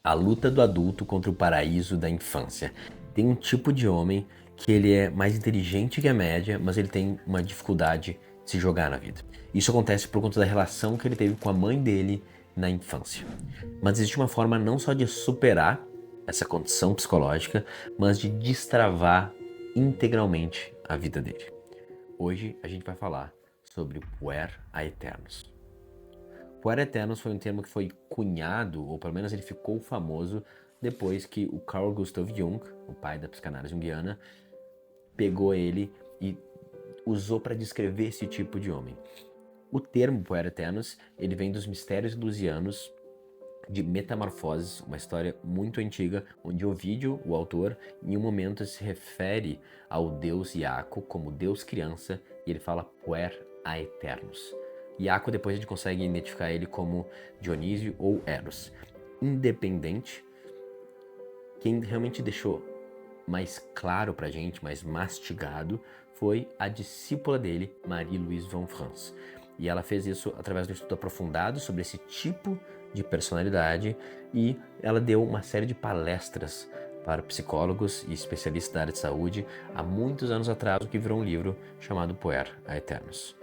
A luta do adulto contra o paraíso da infância. Tem um tipo de homem que ele é mais inteligente que a média, mas ele tem uma dificuldade de se jogar na vida. Isso acontece por conta da relação que ele teve com a mãe dele na infância. Mas existe uma forma não só de superar essa condição psicológica, mas de destravar integralmente a vida dele. Hoje a gente vai falar sobre Puer Aeternus. Puer Aeternus foi um termo que foi cunhado, ou pelo menos ele ficou famoso, depois que o Carl Gustav Jung, o pai da psicanálise junguiana, pegou ele e usou para descrever esse tipo de homem. O termo Puer Aeternus, ele vem dos mistérios lusianos de Metamorfoses, uma história muito antiga, onde Ovídio, o autor, em um momento se refere ao deus Iaco como deus criança, e ele fala Puer Aeternus. Iaco, depois a gente consegue identificar ele como Dionísio ou Eros. Independente, quem realmente deixou mais claro pra gente, mais mastigado, foi a discípula dele, Marie-Louise von Franz. E ela fez isso através de um estudo aprofundado sobre esse tipo de personalidade, e ela deu uma série de palestras para psicólogos e especialistas da área de saúde há muitos anos atrás, o que virou um livro chamado Puer Aeternus.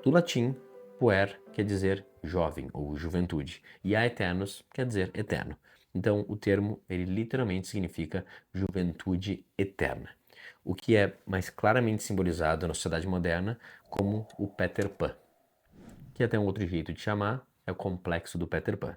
Do latim, puer quer dizer jovem ou juventude, e aeternus quer dizer eterno. Então, o termo, ele literalmente significa juventude eterna, o que é mais claramente simbolizado na sociedade moderna como o Peter Pan, que até um outro jeito de chamar é o complexo do Peter Pan,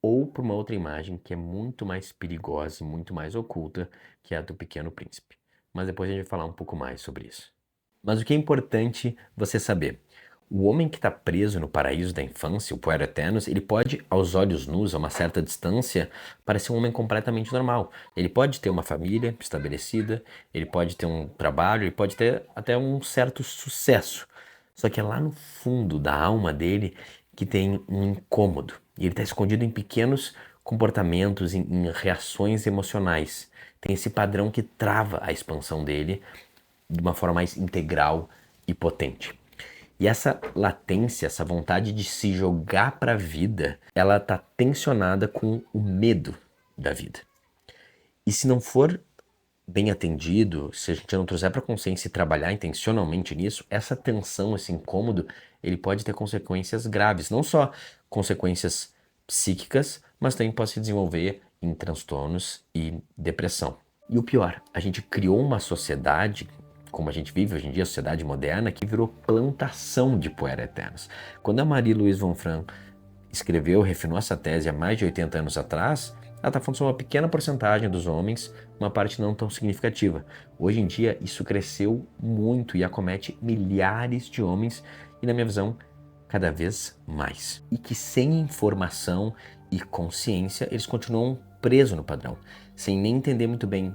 ou por uma outra imagem que é muito mais perigosa e muito mais oculta, que é a do Pequeno Príncipe. Mas depois a gente vai falar um pouco mais sobre isso. Mas o que é importante você saber? O homem que está preso no paraíso da infância, o Puer Aeternus, ele pode, aos olhos nus, a uma certa distância, parecer um homem completamente normal. Ele pode ter uma família estabelecida, ele pode ter um trabalho, ele pode ter até um certo sucesso. Só que é lá no fundo da alma dele que tem um incômodo. E ele está escondido em pequenos comportamentos, em reações emocionais. Tem esse padrão que trava a expansão dele de uma forma mais integral e potente. E essa latência, essa vontade de se jogar para a vida, ela está tensionada com o medo da vida. E se não for bem atendido, se a gente não trouxer para a consciência e trabalhar intencionalmente nisso, essa tensão, esse incômodo, ele pode ter consequências graves, não só consequências psíquicas, mas também pode se desenvolver em transtornos e depressão. E o pior, a gente criou uma sociedade, como a gente vive hoje em dia, a sociedade moderna, que virou plantação de Puer Aeternus. Quando a Marie-Louise von Franz escreveu, refinou essa tese há mais de 80 anos atrás, ela está falando sobre uma pequena porcentagem dos homens, uma parte não tão significativa. Hoje em dia, isso cresceu muito e acomete milhares de homens e, na minha visão, cada vez mais. E que sem informação e consciência, eles continuam presos no padrão, sem nem entender muito bem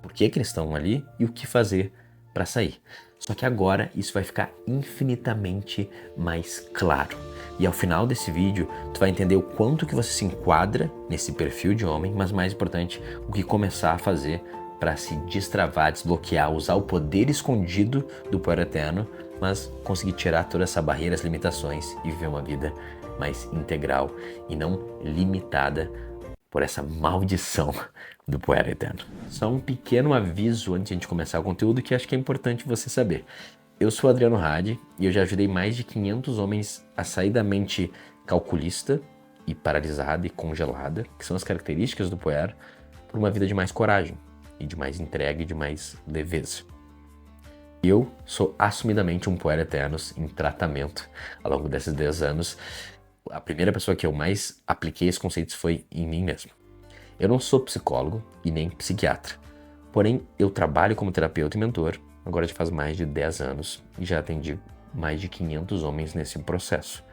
por que eles estão ali e o que fazer para sair. Só que agora isso vai ficar infinitamente mais claro. E ao final desse vídeo, tu vai entender o quanto que você se enquadra nesse perfil de homem, mas mais importante, o que começar a fazer para se destravar, desbloquear, usar o poder escondido do Puer Eterno, mas conseguir tirar toda essa barreira, as limitações e viver uma vida mais integral e não limitada por essa maldição do Puer Eterno. Só um pequeno aviso antes de a gente começar o conteúdo que acho que é importante você saber. Eu sou Adriano Hadi e eu já ajudei mais de 500 homens a sair da mente calculista e paralisada e congelada, que são as características do Puer, por uma vida de mais coragem e de mais entrega e de mais leveza. Eu sou assumidamente um Puer Aeternus em tratamento ao longo desses 10 anos. A primeira pessoa que eu mais apliquei esses conceitos foi em mim mesmo. Eu não sou psicólogo e nem psiquiatra, porém eu trabalho como terapeuta e mentor, agora já faz mais de 10 anos e já atendi mais de 500 homens nesse processo.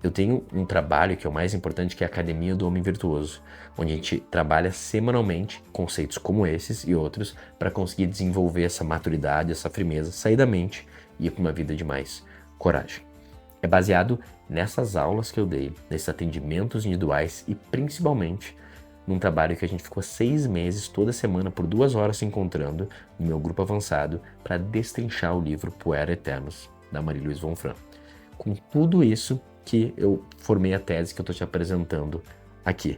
Eu tenho um trabalho que é o mais importante, que é a Academia do Homem Virtuoso, onde a gente trabalha semanalmente conceitos como esses e outros para conseguir desenvolver essa maturidade, essa firmeza, sair da mente e ir para uma vida de mais coragem. É baseado nessas aulas que eu dei, nesses atendimentos individuais e principalmente num trabalho que a gente ficou 6 meses, toda semana, por 2 horas se encontrando no meu grupo avançado para destrinchar o livro Puer Aeternus, da Marie-Louise von Franz. Com tudo isso que eu formei a tese que eu estou te apresentando aqui.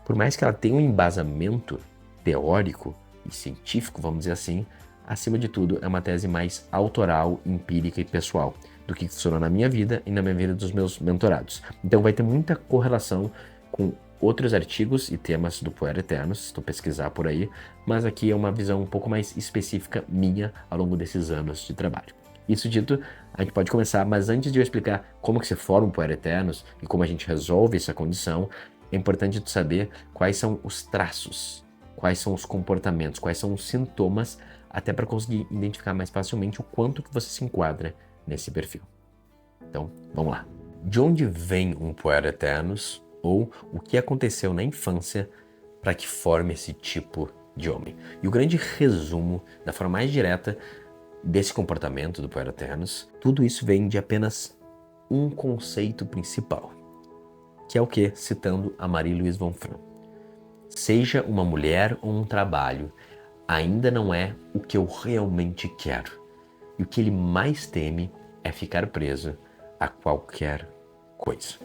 Por mais que ela tenha um embasamento teórico e científico, vamos dizer assim, acima de tudo é uma tese mais autoral, empírica e pessoal do que funcionou na minha vida e na minha vida dos meus mentorados. Então vai ter muita correlação com outros artigos e temas do Puer Aeternus, se tu pesquisar por aí, mas aqui é uma visão um pouco mais específica minha ao longo desses anos de trabalho. Isso dito, a gente pode começar, mas antes de eu explicar como que se forma o Puer Aeternus e como a gente resolve essa condição, é importante tu saber quais são os traços, quais são os comportamentos, quais são os sintomas, até para conseguir identificar mais facilmente o quanto que você se enquadra nesse perfil. Então, vamos lá. De onde vem um Puer Aeternus, ou o que aconteceu na infância para que forme esse tipo de homem? E o grande resumo, da forma mais direta, desse comportamento do Puer Aeternus, tudo isso vem de apenas um conceito principal, que é o que? Citando a Marie-Louise von Franz. Seja uma mulher ou um trabalho, ainda não é o que eu realmente quero. E o que ele mais teme é ficar preso a qualquer coisa.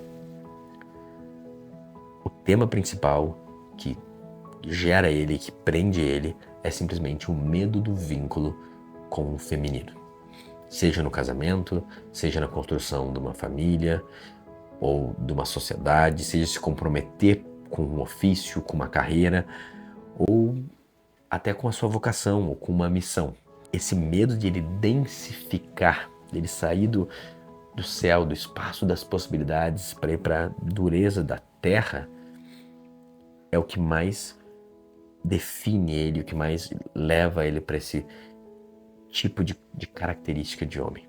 O tema principal que gera ele, que prende ele, é simplesmente o medo do vínculo com o feminino. Seja no casamento, seja na construção de uma família ou de uma sociedade, seja se comprometer com um ofício, com uma carreira, ou até com a sua vocação ou com uma missão. Esse medo de ele densificar, de ele sair do céu, do espaço das possibilidades para ir para a dureza da terra, é o que mais define ele, o que mais leva ele para esse tipo de característica de homem.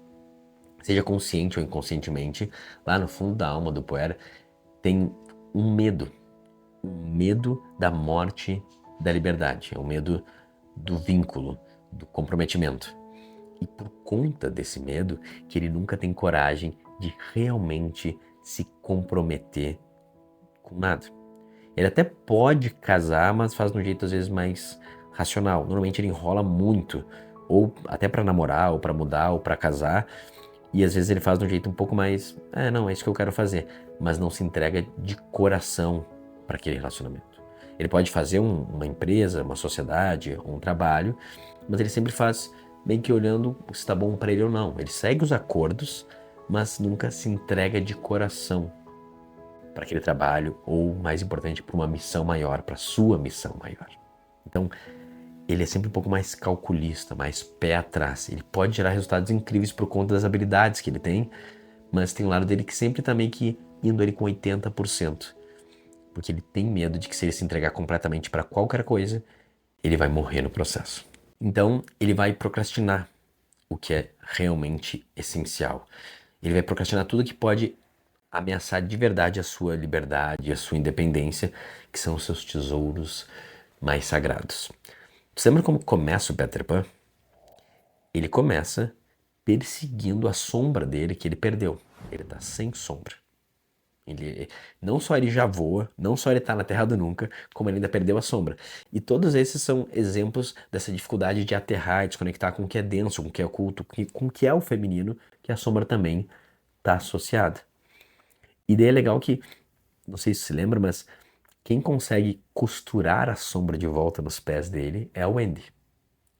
Seja consciente ou inconscientemente, lá no fundo da alma do Puer tem um medo da morte da liberdade, é o medo do vínculo, do comprometimento. E por conta desse medo, que ele nunca tem coragem de realmente se comprometer com nada. Ele até pode casar, mas faz de um jeito às vezes mais racional. Normalmente ele enrola muito, ou até para namorar, ou para mudar, ou para casar, e às vezes ele faz de um jeito um pouco mais, não, é isso que eu quero fazer, mas não se entrega de coração para aquele relacionamento. Ele pode fazer uma empresa, uma sociedade, um trabalho, mas ele sempre faz bem que olhando se está bom para ele ou não. Ele segue os acordos, mas nunca se entrega de coração para aquele trabalho ou, mais importante, para uma missão maior, para a sua missão maior. Então, ele é sempre um pouco mais calculista, mais pé atrás. Ele pode gerar resultados incríveis por conta das habilidades que ele tem, mas tem um lado dele que sempre está meio que indo ali com 80%. Porque ele tem medo de que se ele se entregar completamente para qualquer coisa, ele vai morrer no processo. Então, ele vai procrastinar o que é realmente essencial. Ele vai procrastinar tudo que pode ameaçar de verdade a sua liberdade, a sua independência, que são os seus tesouros mais sagrados. Você lembra como começa o Peter Pan? Ele começa perseguindo a sombra dele que ele perdeu. Ele está sem sombra. Não só ele já voa, não só ele está na Terra do Nunca, como ele ainda perdeu a sombra. E todos esses são exemplos dessa dificuldade de aterrar, de se conectar com o que é denso, com o que é oculto, com o que é o feminino, que a sombra também está associada. E daí é legal que, não sei se você lembra, mas quem consegue costurar a sombra de volta nos pés dele é o Wendy,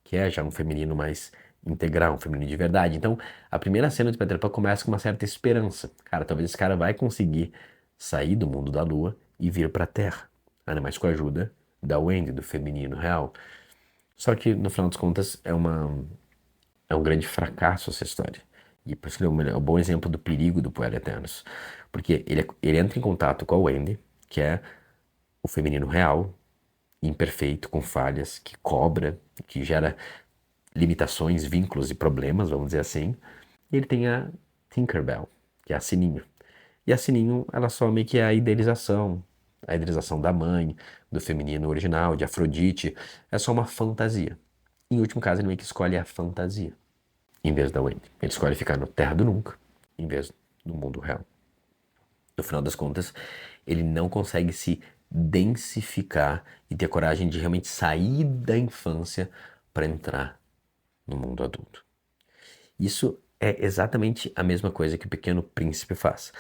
que é já um feminino mais integral, um feminino de verdade. Então, a primeira cena de Peter Pan começa com uma certa esperança. Cara, talvez esse cara vai conseguir sair do mundo da lua e vir para a Terra. Ainda mais com a ajuda da Wendy, do feminino real. Só que, no final das contas, é um grande fracasso essa história. E por isso que é um bom exemplo do perigo do Puer Aeternus. Porque ele entra em contato com a Wendy, que é o feminino real, imperfeito, com falhas, que cobra, que gera limitações, vínculos e problemas, vamos dizer assim. E ele tem a Tinkerbell, que é a Sininho. E a Sininho, ela só meio que é a idealização da mãe, do feminino original, de Afrodite. É só uma fantasia. Em último caso, ele meio que escolhe a fantasia, em vez da Wendy. Ele escolhe ficar no Terra do Nunca, em vez do mundo real. No final das contas, ele não consegue se densificar e ter coragem de realmente sair da infância para entrar no mundo adulto. Isso é exatamente a mesma coisa que o Pequeno Príncipe faz.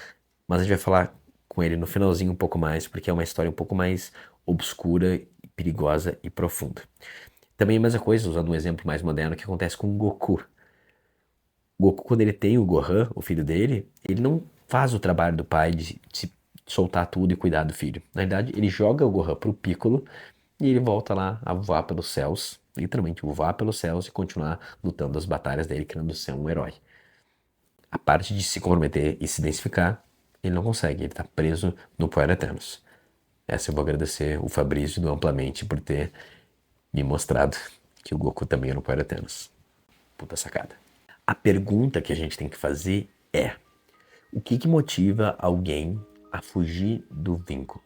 Mas a gente vai falar com ele no finalzinho um pouco mais, porque é uma história um pouco mais obscura, perigosa e profunda. Também a mesma coisa, usando um exemplo mais moderno, que acontece com o Goku. O Goku, quando ele tem o Gohan, o filho dele, ele não faz o trabalho do pai de se soltar tudo e cuidar do filho. Na verdade, ele joga o Gohan pro Piccolo e ele volta lá a voar pelos céus, literalmente voar pelos céus e continuar lutando as batalhas dele, querendo ser um herói. A parte de se comprometer e se densificar, ele não consegue, ele tá preso no Power Eternos. Essa eu vou agradecer o Fabrício do Amplamente por ter me mostrado que o Goku também era no Power Eternos. Puta sacada. A pergunta que a gente tem que fazer é: o que motiva alguém a fugir do vínculo,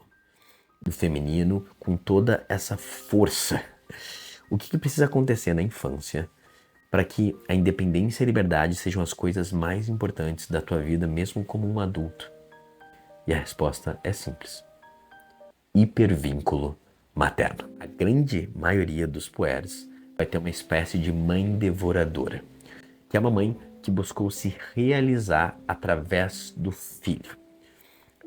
do feminino, com toda essa força? O que precisa acontecer na infância para que a independência e a liberdade sejam as coisas mais importantes da tua vida, mesmo como um adulto? E a resposta é simples: hipervínculo materno. A grande maioria dos puers vai ter uma espécie de mãe devoradora, que é uma mãe que buscou se realizar através do filho.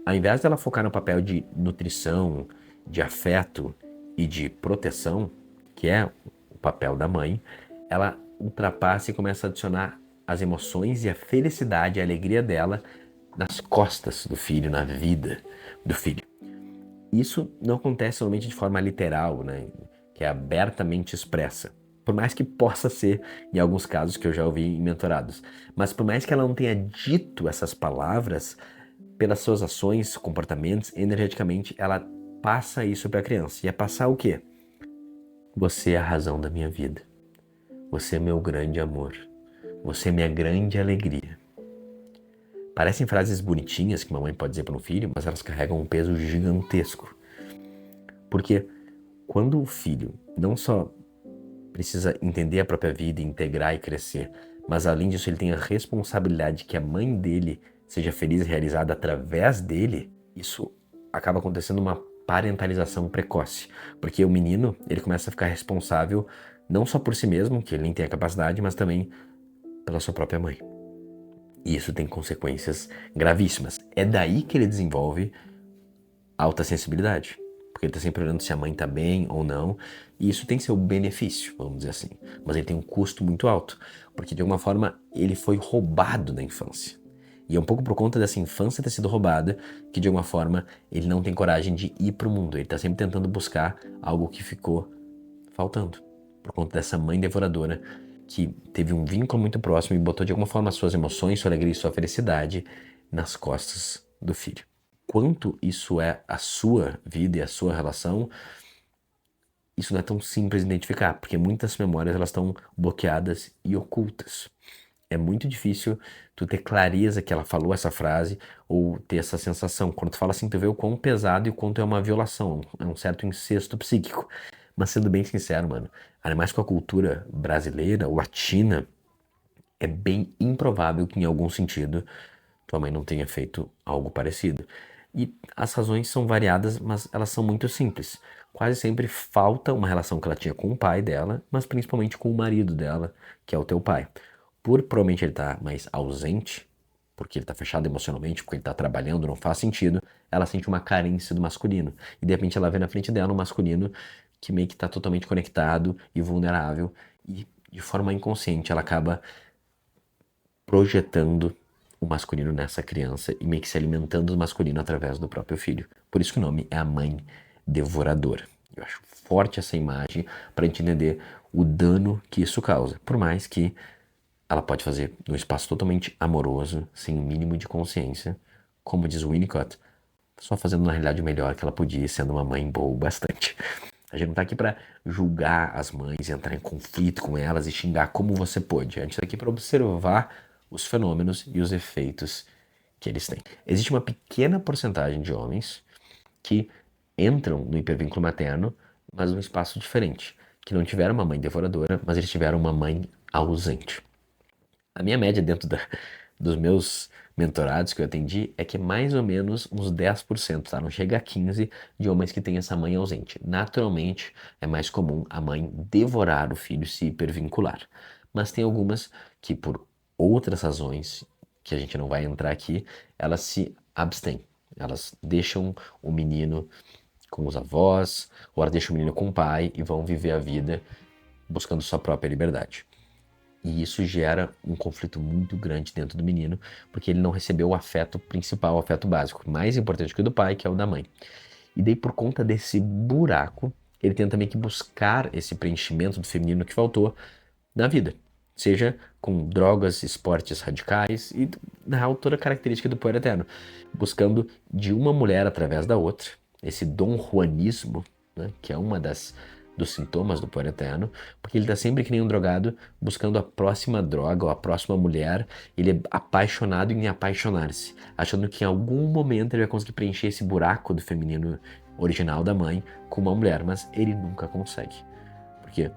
Ao invés dela focar no papel de nutrição, de afeto e de proteção, que é o papel da mãe, ela ultrapassa e começa a adicionar as emoções e a felicidade e a alegria dela nas costas do filho, na vida do filho. Isso não acontece somente de forma literal, né, que é abertamente expressa. Por mais que possa ser, em alguns casos que eu já ouvi em mentorados. Mas por mais que ela não tenha dito essas palavras, pelas suas ações, comportamentos, energeticamente, ela passa isso para a criança. E é passar o quê? Você é a razão da minha vida. Você é meu grande amor. Você é minha grande alegria. Parecem frases bonitinhas que uma mãe pode dizer para um filho, mas elas carregam um peso gigantesco. Porque quando o filho não só precisa entender a própria vida, integrar e crescer, mas além disso ele tem a responsabilidade que a mãe dele seja feliz e realizada através dele, isso acaba acontecendo uma parentalização precoce. Porque o menino, ele começa a ficar responsável não só por si mesmo, que ele nem tem a capacidade, mas também pela sua própria mãe. E isso tem consequências gravíssimas. É daí que ele desenvolve alta sensibilidade. Porque ele está sempre olhando se a mãe está bem ou não. E isso tem seu benefício, vamos dizer assim. Mas ele tem um custo muito alto. Porque de alguma forma ele foi roubado na infância. E é um pouco por conta dessa infância ter sido roubada que de alguma forma ele não tem coragem de ir para o mundo. Ele está sempre tentando buscar algo que ficou faltando. Por conta dessa mãe devoradora que teve um vínculo muito próximo e botou de alguma forma suas emoções, sua alegria e sua felicidade nas costas do filho. Quanto isso é a sua vida e a sua relação, isso não é tão simples de identificar, porque muitas memórias elas estão bloqueadas e ocultas. É muito difícil tu ter clareza que ela falou essa frase ou ter essa sensação. Quando tu fala assim, tu vê o quão pesado e o quanto é uma violação, é um certo incesto psíquico. Mas sendo bem sincero, mano, ainda mais com a cultura brasileira, latina, é bem improvável que em algum sentido tua mãe não tenha feito algo parecido. E as razões são variadas, mas elas são muito simples. Quase sempre falta uma relação que ela tinha com o pai dela, mas principalmente com o marido dela, que é o teu pai. Por provavelmente ele estar mais ausente, porque ele está fechado emocionalmente, porque ele está trabalhando, não faz sentido, ela sente uma carência do masculino. E de repente ela vê na frente dela um masculino que meio que está totalmente conectado e vulnerável. E de forma inconsciente ela acaba projetando o masculino nessa criança e meio que se alimentando do masculino através do próprio filho. Por isso que o nome é a mãe devoradora. Eu acho forte essa imagem para a gente entender o dano que isso causa. Por mais que ela pode fazer num espaço totalmente amoroso, sem o mínimo de consciência, como diz Winnicott, só fazendo na realidade o melhor que ela podia, sendo uma mãe boa bastante. A gente não tá aqui para julgar as mães, entrar em conflito com elas e xingar como você pôde. A gente tá aqui para observar os fenômenos e os efeitos que eles têm. Existe uma pequena porcentagem de homens que entram no hipervínculo materno, mas num espaço diferente, que não tiveram uma mãe devoradora, mas eles tiveram uma mãe ausente. A minha média dentro dos meus mentorados que eu atendi é que é mais ou menos uns 10%, tá? Não chega a 15% de homens que têm essa mãe ausente. Naturalmente, é mais comum a mãe devorar o filho e se hipervincular. Mas tem algumas que, por outras razões, que a gente não vai entrar aqui, elas se abstêm. Elas deixam o menino com os avós, ou ela deixa o menino com o pai e vão viver a vida buscando sua própria liberdade. E isso gera um conflito muito grande dentro do menino, porque ele não recebeu o afeto principal, o afeto básico, mais importante que o do pai, que é o da mãe. E daí, por conta desse buraco, ele tenta meio que buscar esse preenchimento do feminino que faltou na vida. Seja com drogas, esportes radicais e, na real, toda a característica do poder eterno. Buscando de uma mulher através da outra, esse Dom Juanismo, né, que é uma dos sintomas do poder eterno, porque ele está sempre que nem um drogado, buscando a próxima droga ou a próxima mulher. Ele é apaixonado em apaixonar-se, achando que em algum momento ele vai conseguir preencher esse buraco do feminino original da mãe com uma mulher, mas ele nunca consegue. Porque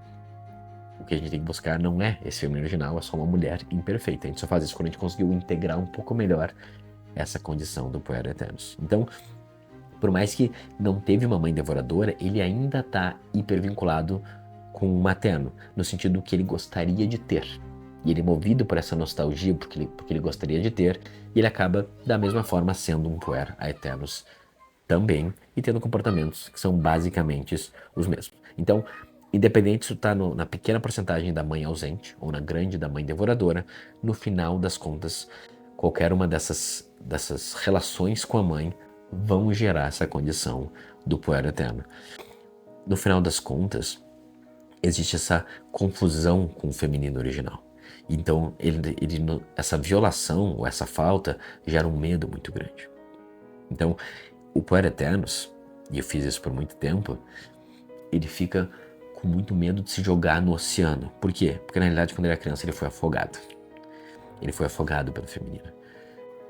o que a gente tem que buscar não é esse feminino original, é só uma mulher imperfeita. A gente só faz isso quando a gente conseguiu integrar um pouco melhor essa condição do Puer Eternos. Então, por mais que não teve uma mãe devoradora, ele ainda está hipervinculado com o materno, no sentido que ele gostaria de ter. E ele é movido por essa nostalgia, porque ele gostaria de ter, e ele acaba, da mesma forma, sendo um Puer Eternos também, e tendo comportamentos que são basicamente os mesmos. Então, independente se está na pequena porcentagem da mãe ausente, ou na grande da mãe devoradora, no final das contas, qualquer uma dessas relações com a mãe vão gerar essa condição do puer eterno. No final das contas, existe essa confusão com o feminino original. Então, essa violação ou essa falta gera um medo muito grande. Então, o puer eternos, e eu fiz isso por muito tempo, ele fica com muito medo de se jogar no oceano. Por quê? Porque na realidade, quando ele era criança, ele foi afogado. Ele foi afogado pelo feminino.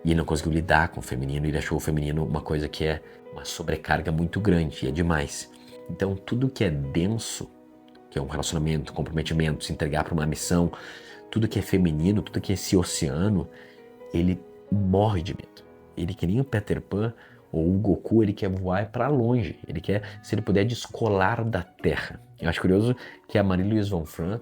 E ele não conseguiu lidar com o feminino, ele achou o feminino uma coisa que é uma sobrecarga muito grande, e é demais. Então, tudo que é denso, que é um relacionamento, comprometimento, se entregar para uma missão, tudo que é feminino, tudo que é esse oceano, ele morre de medo. Ele, que nem o Peter Pan ou o Goku, ele quer voar para longe. Ele quer, se ele puder, descolar da Terra. Eu acho curioso que a Marie-Louise von Fran,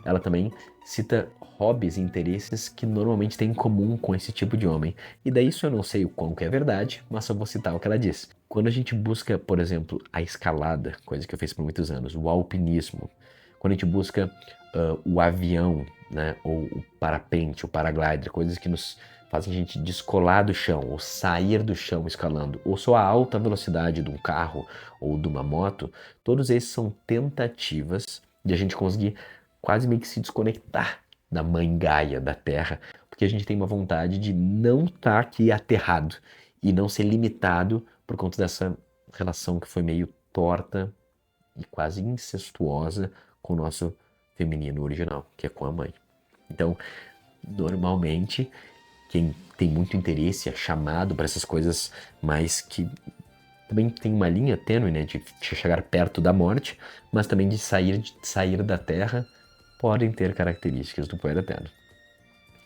ela também cita hobbies e interesses que normalmente têm em comum com esse tipo de homem. E daí isso eu não sei o quão que é verdade, mas só vou citar o que ela diz. Quando a gente busca, por exemplo, a escalada, coisa que eu fiz por muitos anos, o alpinismo, quando a gente busca o avião, né, ou o parapente, o paraglider, coisas que nos fazem a gente descolar do chão, ou sair do chão escalando, ou só a alta velocidade de um carro ou de uma moto, todos esses são tentativas de a gente conseguir quase meio que se desconectar da mãe Gaia, da Terra, porque a gente tem uma vontade de não estar aqui aterrado e não ser limitado por conta dessa relação que foi meio torta e quase incestuosa com o nosso feminino original, que é com a mãe. Então, normalmente, quem tem muito interesse é chamado para essas coisas, mas que também tem uma linha tênue, né, de chegar perto da morte, mas também de sair da Terra, podem ter características do poder eterno.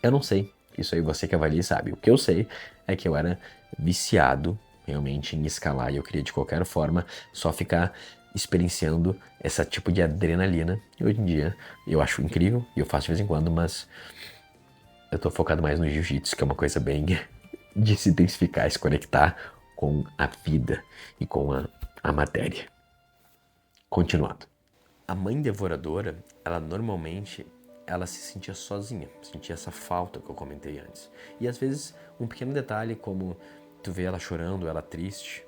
Eu não sei, isso aí você que avalia e sabe. O que eu sei é que eu era viciado realmente em escalar e eu queria de qualquer forma só ficar experienciando esse tipo de adrenalina. E hoje em dia eu acho incrível e eu faço de vez em quando, mas eu tô focado mais no jiu-jitsu, que é uma coisa bem de se intensificar e se conectar com a vida e com a matéria. Continuando. A mãe devoradora, ela normalmente se sentia sozinha, sentia essa falta que eu comentei antes. E às vezes um pequeno detalhe como tu vê ela chorando, ela triste,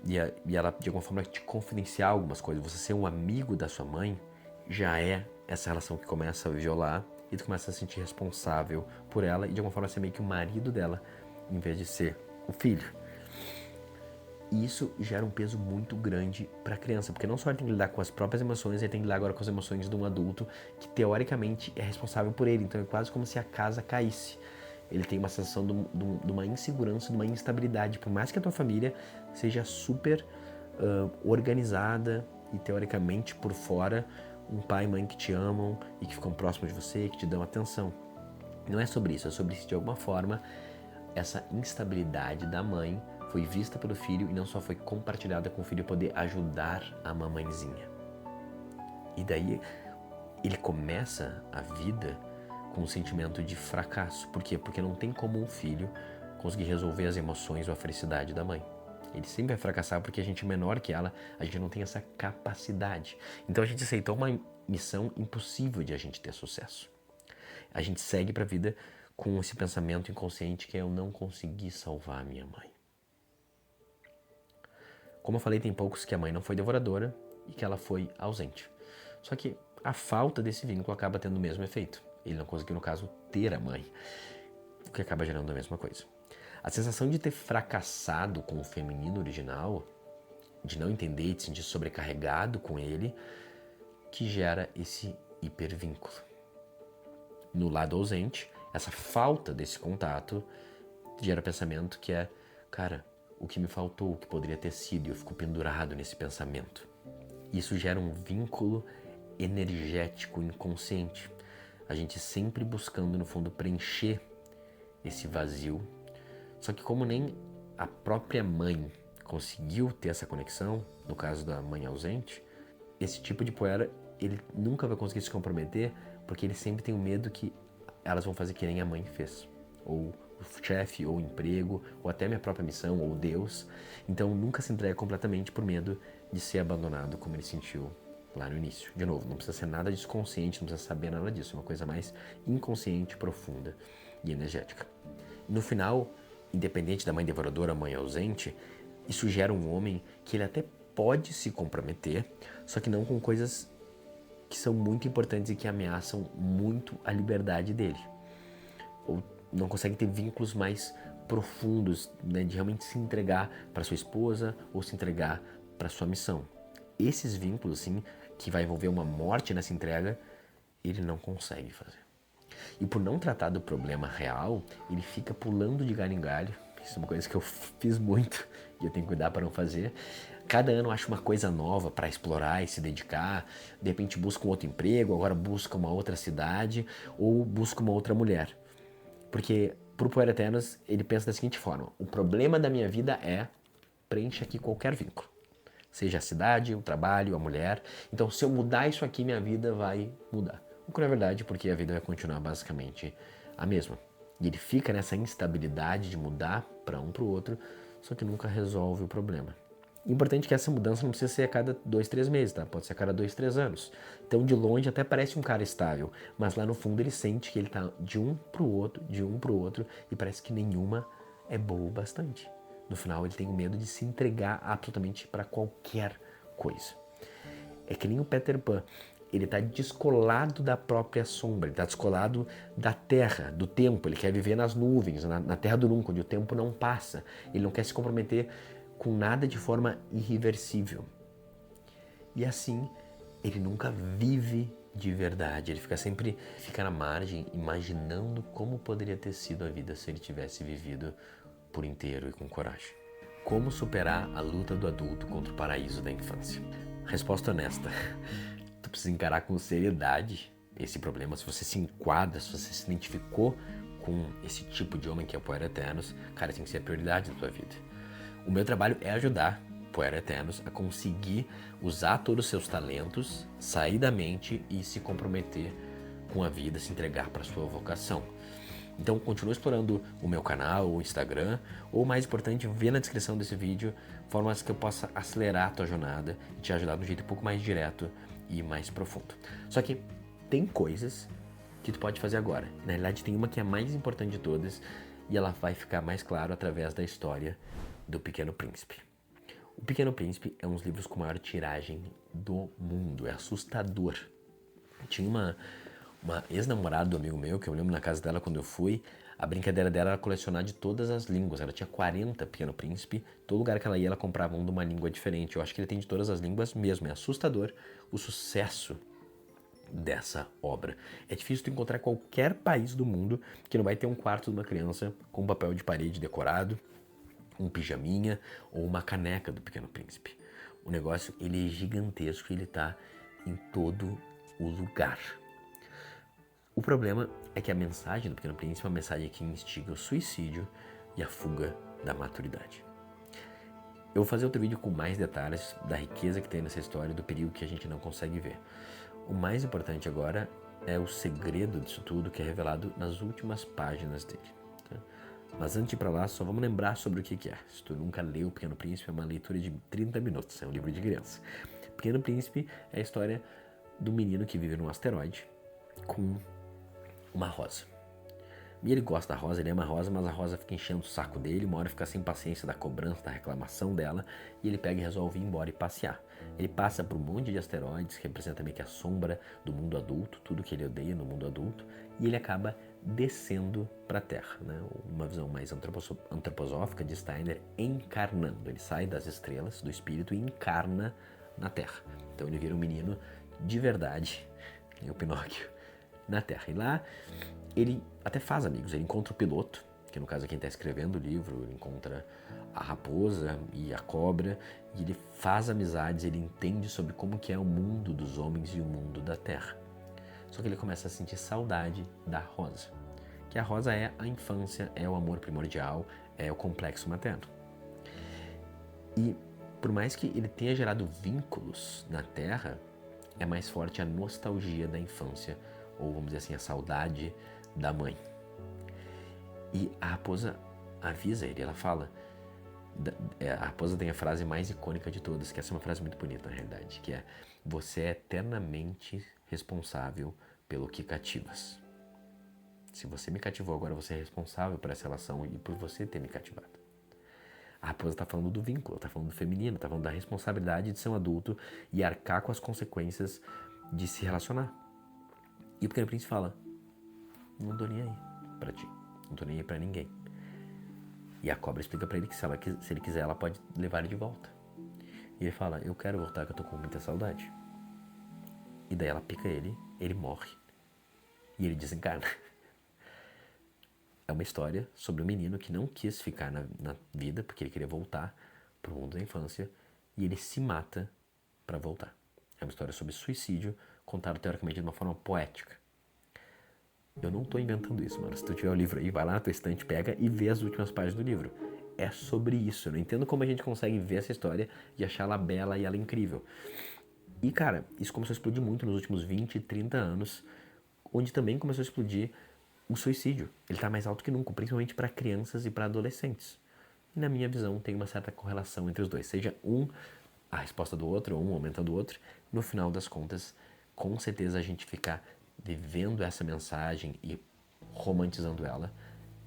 e ela de alguma forma te confidenciar algumas coisas, você ser um amigo da sua mãe, já é essa relação que começa a violar e tu começa a se sentir responsável por ela e de alguma forma ser meio que o marido dela, em vez de ser o filho. E isso gera um peso muito grande para a criança, porque não só ele tem que lidar com as próprias emoções, ele tem que lidar agora com as emoções de um adulto que teoricamente é responsável por ele. Então é quase como se a casa caísse. Ele tem uma sensação de uma insegurança, de uma instabilidade. Por mais que a tua família seja super organizada e teoricamente por fora, um pai e mãe que te amam e que ficam próximos de você, que te dão atenção. Não é sobre isso, é sobre se de alguma forma essa instabilidade da mãe foi vista pelo filho e não só foi compartilhada com o filho poder ajudar a mamãezinha. E daí ele começa a vida com um sentimento de fracasso. Por quê? Porque não tem como um filho conseguir resolver as emoções ou a felicidade da mãe. Ele sempre vai fracassar porque a gente é menor que ela, a gente não tem essa capacidade. Então a gente aceitou uma missão impossível de a gente ter sucesso. A gente segue para a vida com esse pensamento inconsciente que é: eu não consegui salvar a minha mãe. Como eu falei, tem poucos que a mãe não foi devoradora e que ela foi ausente. Só que a falta desse vínculo acaba tendo o mesmo efeito. Ele não conseguiu, no caso, ter a mãe, o que acaba gerando a mesma coisa. A sensação de ter fracassado com o feminino original, de não entender e de se sentir sobrecarregado com ele, que gera esse hipervínculo. No lado ausente, essa falta desse contato gera pensamento que é: cara, o que me faltou, o que poderia ter sido, e eu fico pendurado nesse pensamento. Isso gera um vínculo energético inconsciente. A gente sempre buscando, no fundo, preencher esse vazio. Só que como nem a própria mãe conseguiu ter essa conexão, no caso da mãe ausente, esse tipo de poeira, ele nunca vai conseguir se comprometer, porque ele sempre tem o medo que elas vão fazer que nem a mãe fez. Ou o chefe, ou o emprego, ou até a minha própria missão, ou Deus. Então nunca se entrega completamente por medo de ser abandonado como ele sentiu lá no início. De novo, não precisa ser nada disso consciente, não precisa saber nada disso. É uma coisa mais inconsciente, profunda e energética. No final, independente da mãe devoradora, mãe ausente, isso gera um homem que ele até pode se comprometer, só que não com coisas que são muito importantes e que ameaçam muito a liberdade dele. Ou não consegue ter vínculos mais profundos, né, de realmente se entregar para sua esposa ou se entregar para sua missão. Esses vínculos, sim, que vai envolver uma morte nessa entrega, ele não consegue fazer. E por não tratar do problema real, ele fica pulando de galho em galho. Isso é uma coisa que eu fiz muito e eu tenho que cuidar para não fazer. Cada ano eu acho uma coisa nova para explorar e se dedicar. De repente busca um outro emprego, agora busca uma outra cidade ou busca uma outra mulher. Porque pro Poeira Eternos ele pensa da seguinte forma: o problema da minha vida é preenche aqui qualquer vínculo. Seja a cidade, o trabalho, a mulher. Então se eu mudar isso aqui, minha vida vai mudar. O que não é verdade, porque a vida vai continuar basicamente a mesma. E ele fica nessa instabilidade de mudar para um para o outro, só que nunca resolve o problema. Importante que essa mudança não precisa ser a cada 2, 3 meses, tá? Pode ser a cada 2, 3 anos. Então de longe até parece um cara estável, mas lá no fundo ele sente que ele tá de um pro outro, de um pro outro, e parece que nenhuma é boa o bastante. No final ele tem o medo de se entregar absolutamente para qualquer coisa. É que nem o Peter Pan. Ele está descolado da própria sombra, ele está descolado da terra, do tempo. Ele quer viver nas nuvens, na terra do nunca, onde o tempo não passa. Ele não quer se comprometer com nada de forma irreversível. E assim, ele nunca vive de verdade. Ele fica na margem, imaginando como poderia ter sido a vida se ele tivesse vivido por inteiro e com coragem. Como superar a luta do adulto contra o paraíso da infância? Resposta honesta. Tu precisa encarar com seriedade esse problema. Se você se enquadra, se você se identificou com esse tipo de homem que é o Poeira Eternos, cara, tem que ser a prioridade da tua vida. O meu trabalho é ajudar Poeira Eternos a conseguir usar todos os seus talentos, sair da mente e se comprometer com a vida, se entregar para a sua vocação. Então continua explorando o meu canal, o Instagram, ou mais importante, vê na descrição desse vídeo formas que eu possa acelerar a tua jornada e te ajudar de um jeito um pouco mais direto e mais profundo. Só que tem coisas que tu pode fazer agora. Na realidade tem uma que é a mais importante de todas e ela vai ficar mais claro através da história do Pequeno Príncipe. O Pequeno Príncipe é um dos livros com maior tiragem do mundo, é assustador. Tinha uma ex-namorada do amigo meu, que eu lembro na casa dela quando eu fui, a brincadeira dela era colecionar de todas as línguas. Ela tinha 40 Pequeno Príncipe, todo lugar que ela ia ela comprava um de uma língua diferente. Eu acho que ele tem de todas as línguas mesmo, é assustador o sucesso dessa obra. É difícil tu encontrar qualquer país do mundo que não vai ter um quarto de uma criança com papel de parede decorado, um pijaminha ou uma caneca do Pequeno Príncipe. O negócio, ele é gigantesco e ele tá em todo o lugar. O problema é que a mensagem do Pequeno Príncipe é uma mensagem que instiga o suicídio e a fuga da maturidade. Eu vou fazer outro vídeo com mais detalhes da riqueza que tem nessa história, do perigo que a gente não consegue ver. O mais importante agora é o segredo disso tudo, que é revelado nas últimas páginas dele. Tá? Mas antes de ir pra lá, só vamos lembrar sobre o que é. Se tu nunca leu O Pequeno Príncipe, é uma leitura de 30 minutos, é um livro de criança. O Pequeno Príncipe é a história do menino que vive num asteroide com uma rosa. E ele gosta da rosa, ele ama a rosa, mas a rosa fica enchendo o saco dele, uma hora fica sem paciência da cobrança, da reclamação dela, e ele pega e resolve ir embora e passear. Ele passa por um monte de asteroides, que representa meio que a sombra do mundo adulto, tudo que ele odeia no mundo adulto, e ele acaba descendo para a Terra, né? Uma visão mais antroposófica de Steiner, encarnando. Ele sai das estrelas, do espírito, e encarna na Terra. Então ele vira um menino de verdade, o Pinóquio, na Terra. E lá ele até faz amigos, ele encontra o piloto, que no caso é quem está escrevendo o livro, ele encontra a raposa e a cobra, e ele faz amizades, ele entende sobre como que é o mundo dos homens e o mundo da Terra. Só que ele começa a sentir saudade da rosa, que a rosa é a infância, é o amor primordial, é o complexo materno. E por mais que ele tenha gerado vínculos na Terra, é mais forte a nostalgia da infância, ou vamos dizer assim, a saudade da mãe. E a raposa avisa ele, ela fala, a raposa tem a frase mais icônica de todas, que essa é uma frase muito bonita na realidade, que é: você é eternamente responsável pelo que cativas. Se você me cativou, agora você é responsável por essa relação e por você ter me cativado. A raposa está falando do vínculo, está falando do feminino, está falando da responsabilidade de ser um adulto e arcar com as consequências de se relacionar. E o Pequeno Príncipe fala: não tô nem aí pra ti, não tô nem aí pra ninguém. E a cobra explica pra ele que se ele quiser, ela pode levar ele de volta. E ele fala: eu quero voltar, que eu tô com muita saudade. E daí ela pica ele morre. E ele desencarna. É uma história sobre um menino que não quis ficar na vida, porque ele queria voltar pro mundo da infância, e ele se mata pra voltar. É uma história sobre suicídio, contada teoricamente de uma forma poética. Eu não tô inventando isso, mano. Se tu tiver o livro aí, vai lá na tua estante, pega e vê as últimas páginas do livro. É sobre isso. Eu não entendo como a gente consegue ver essa história e achar ela bela e ela incrível. E, cara, isso começou a explodir muito nos últimos 20, 30 anos, onde também começou a explodir o suicídio. Ele tá mais alto que nunca, principalmente para crianças e para adolescentes. E, na minha visão, tem uma certa correlação entre os dois. Seja a resposta do outro, ou um aumentando o outro. No final das contas, com certeza a gente ficar vivendo essa mensagem e romantizando ela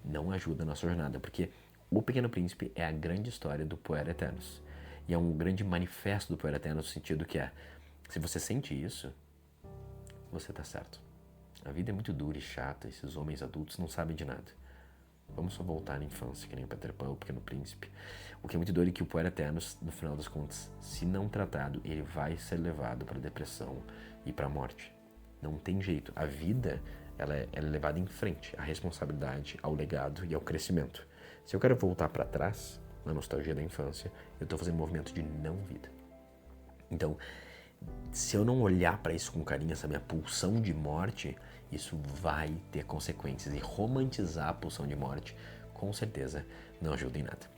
não ajuda a nossa jornada, porque O Pequeno Príncipe é a grande história do Puer Aeternus. E é um grande manifesto do Puer Aeternus no sentido que se você sente isso, você tá certo. A vida é muito dura e chata, esses homens adultos não sabem de nada. Vamos só voltar à infância, que nem o Peter Pan, o Pequeno Príncipe. O que é muito doido é que o Puer Aeternus, no final das contas, se não tratado, ele vai ser levado para a depressão e para a morte. Não tem jeito. A vida, ela é levada em frente, à responsabilidade, ao legado e ao crescimento. Se eu quero voltar para trás, na nostalgia da infância, eu estou fazendo um movimento de não vida. Então, se eu não olhar para isso com carinho, essa minha pulsão de morte, isso vai ter consequências. E romantizar a pulsão de morte, com certeza, não ajuda em nada.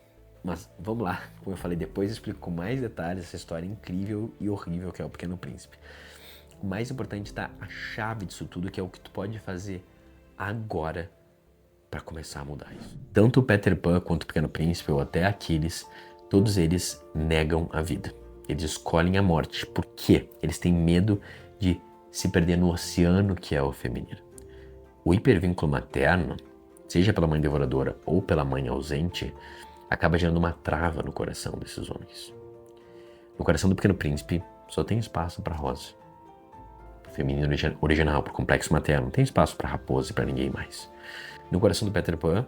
Mas vamos lá, como eu falei, depois eu explico com mais detalhes essa história incrível e horrível que é O Pequeno Príncipe. O mais importante está a chave disso tudo, que é o que tu pode fazer agora para começar a mudar isso. Tanto o Peter Pan quanto o Pequeno Príncipe, ou até Aquiles, todos eles negam a vida. Eles escolhem a morte. Por quê? Eles têm medo de se perder no oceano que é o feminino. O hipervínculo materno, seja pela mãe devoradora ou pela mãe ausente, acaba gerando uma trava no coração desses homens. No coração do Pequeno Príncipe só tem espaço para Rosa. Feminino original, pro complexo materno, não tem espaço para raposa e para ninguém mais. No coração do Peter Pan,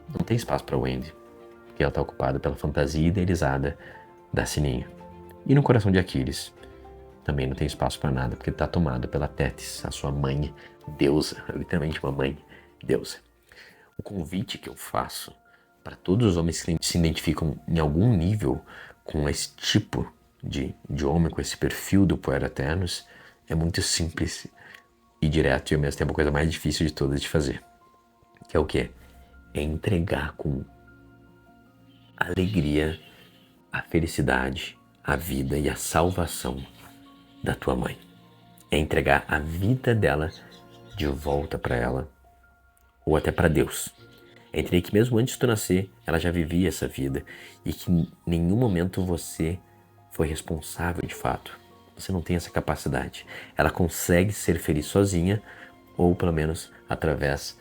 não tem espaço para Wendy, porque ela está ocupada pela fantasia idealizada da Sininho. E no coração de Aquiles, também não tem espaço para nada, porque está tomado pela Tétis, a sua mãe deusa, literalmente uma mãe deusa. O convite que eu faço para todos os homens que se identificam em algum nível com esse tipo de homem, com esse perfil do Puer Aeternus, é muito simples e direto e ao mesmo tempo a coisa mais difícil de todas de fazer. Que é o quê? É entregar com alegria a felicidade, a vida e a salvação da tua mãe. É entregar a vida dela de volta para ela ou até para Deus. É entender que mesmo antes de tu nascer, ela já vivia essa vida e que em nenhum momento você foi responsável de fato. Você não tem essa capacidade. Ela consegue ser feliz sozinha ou pelo menos através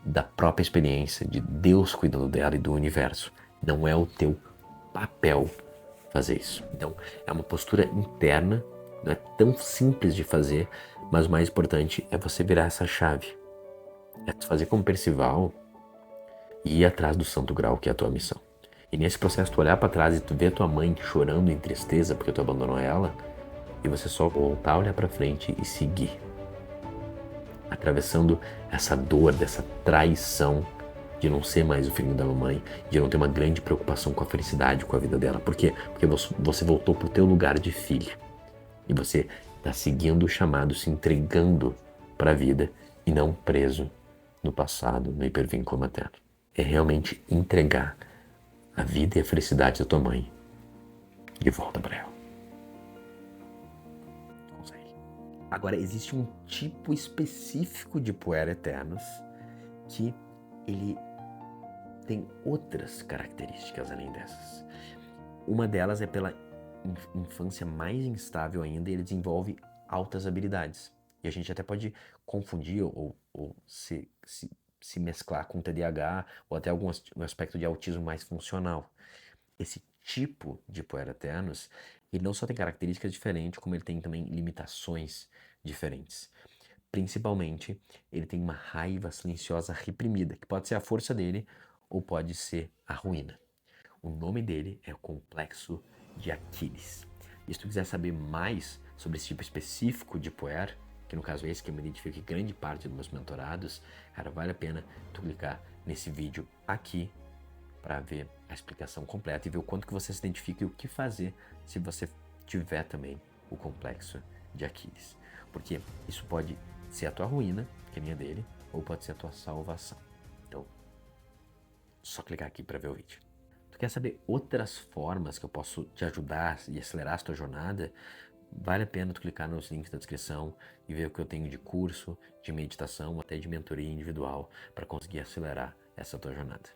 da própria experiência de Deus cuidando dela e do universo. Não é o teu papel fazer isso. Então, é uma postura interna, não é tão simples de fazer, mas o mais importante é você virar essa chave. É fazer como Percival e ir atrás do santo grau, que é a tua missão. E nesse processo, tu olhar para trás e tu ver tua mãe chorando em tristeza porque tu abandonou ela, e você só voltar, olhar para frente e seguir. Atravessando essa dor, dessa traição de não ser mais o filhinho da mamãe, de não ter uma grande preocupação com a felicidade, com a vida dela. Por quê? Porque você voltou pro teu lugar de filha. E você está seguindo o chamado, se entregando para a vida e não preso no passado, no hipervínculo materno. É realmente entregar a vida e a felicidade da tua mãe de volta para ela. Consegue. Agora, existe um tipo específico de puer eternos que ele tem outras características além dessas. Uma delas é pela infância mais instável ainda, e ele desenvolve altas habilidades. E a gente até pode confundir ou se mesclar com TDAH ou até algum aspecto de autismo mais funcional. Esse tipo de puer eternos, ele não só tem características diferentes, como ele tem também limitações diferentes. Principalmente, ele tem uma raiva silenciosa reprimida, que pode ser a força dele ou pode ser a ruína. O nome dele é o Complexo de Aquiles. E se tu quiser saber mais sobre esse tipo específico de puer, que no caso é esse que eu me identifico em grande parte dos meus mentorados, cara, vale a pena tu clicar nesse vídeo aqui para ver a explicação completa e ver o quanto que você se identifica e o que fazer se você tiver também o Complexo de Aquiles. Porque isso pode ser a tua ruína, que nem a dele, ou pode ser a tua salvação. Então, só clicar aqui para ver o vídeo. Tu quer saber outras formas que eu posso te ajudar e acelerar a tua jornada? Vale a pena tu clicar nos links da descrição e ver o que eu tenho de curso, de meditação, até de mentoria individual para conseguir acelerar essa tua jornada.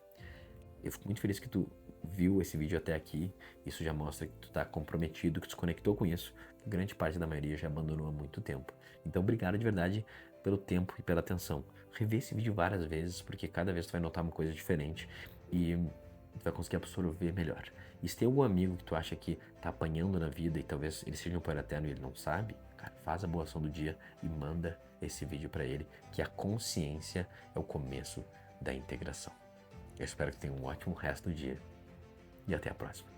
Eu fico muito feliz que tu viu esse vídeo até aqui. Isso já mostra que tu está comprometido, que tu se conectou com isso. Grande parte da maioria já abandonou há muito tempo. Então, obrigado de verdade pelo tempo e pela atenção. Revê esse vídeo várias vezes, porque cada vez tu vai notar uma coisa diferente e tu vai conseguir absorver melhor. E se tem algum amigo que tu acha que tá apanhando na vida e talvez ele seja um pai eterno e ele não sabe, cara, faz a boa ação do dia e manda esse vídeo para ele, que a consciência é o começo da integração. Eu espero que tenha um ótimo resto do dia e até a próxima.